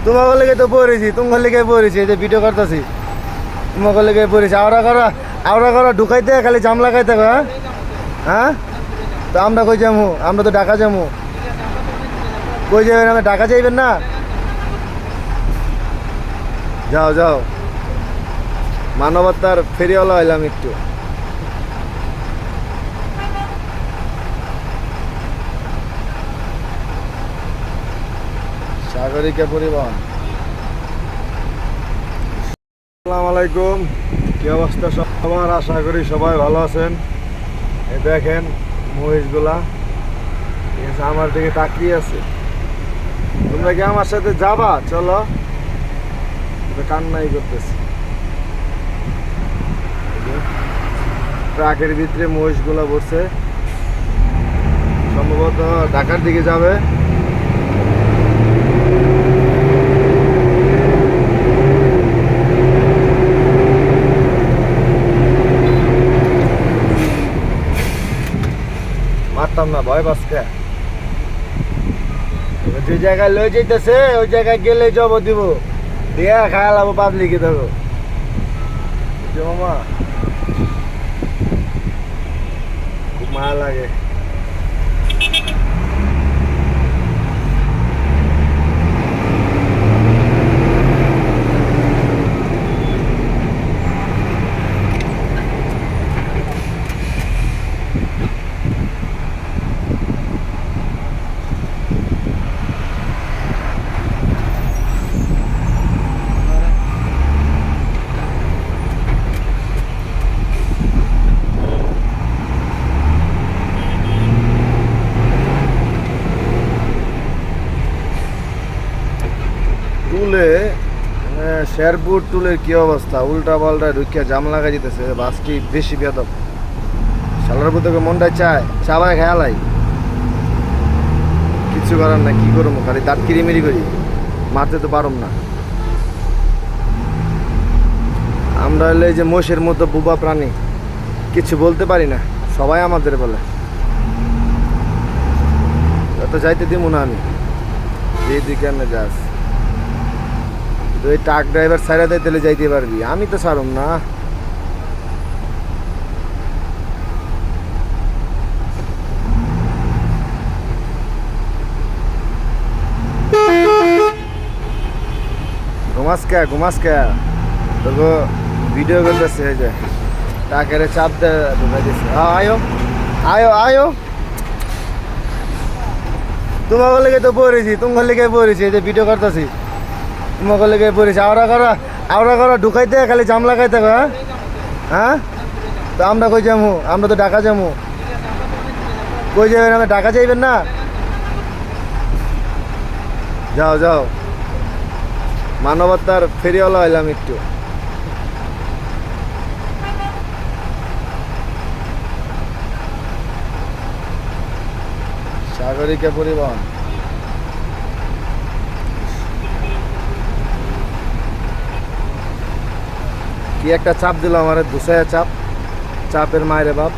তোমাকে লেগে তো পড়েছি, তোমার লেগে পড়েছি, এই যে ভিডিও করতেছি তোমাকে লেগে পড়েছি। আওড়া করা ঢুকাইতে খালি জাম লাগাইতে হবে। হ্যাঁ হ্যাঁ, তো আমরা কই যাবো? আমরা তো ঢাকা যাবো। কই যাবেন? আমরা ঢাকা যাইবেন না? যাও যাও, মানবতার ফেরিওয়ালা হইলাম একটু। সাগরিকা পরিবহন। আসসালামু আলাইকুম, কি অবস্থা সবার? আশা করি সবাই ভালো আছেন। এই দেখেন মহিষগুলা ঠিক আছে, আমার দিকে তাকিয়ে আছে। তোমরা কি আমার সাথে যাবা? চলো। কান্নাই করতেছে। ট্রাকের ভিতরে মহিষগুলা বসছে, সম্ভবত ঢাকার দিকে যাবে। মারতাম না, ভয় পাচ্ছে। যে জায়গায় লয়ে যাইতেছে ওই জায়গায় গেলে জব দিব, দিয়া খায়া লাবো পাবলিকে। দেখো মামা, খুব মায়া লাগে। টুলে শেরপুর টুলের কি অবস্থা? উল্টা পাল্টা ঢুকিয়া জাম লাগাই যেতেছে। বাসটি বেশি বেদব, সালার প্রতি মনটাই চায় চাবায় খেয়ালাই, কিছু করার না। কি করবো? খালি দাঁত কিরিমিরি করি, মারতে তো পারম না। আমরা হলে যে মোষের মতো বুবা প্রাণী, কিছু বলতে পারি না, সবাই আমাদের বলে। তো যাইতে দিব না আমি, যেদিকে আমি যাস। ওই ট্রাক ড্রাইভার ছাড়া দেয় তাহলে যাইতে পারবি, আমি তো ছাড়ুম না। ঘুমাস কে তোকে ভিডিও করতেছে, এই যে ট্রাকের চাপ দেয় ঢুকাই দিচ্ছে। আয়ো আয়ো আয়ো, তোমাকে লেগে তো পড়েছি, তোমার লেগে পড়েছি, এই যে ভিডিও করতেছি তোমাকে লেগে পড়েছি। আওড়া করা ঢুকাইতে খালি জাম লাগাইতে হবে। হ্যাঁ হ্যাঁ, তো আমরা কই যাবো? আমরা তো ঢাকা যাবো। কই যাবেন? আমরা ঢাকা যাইবেন না? যাও যাও, মানবতার ফেরিওয়ালা হইলাম একটু। সাগরিকা পরিবহন। কি একটা চাপ দিল আমার, দুসায়া চাপের মায়ের বাপ।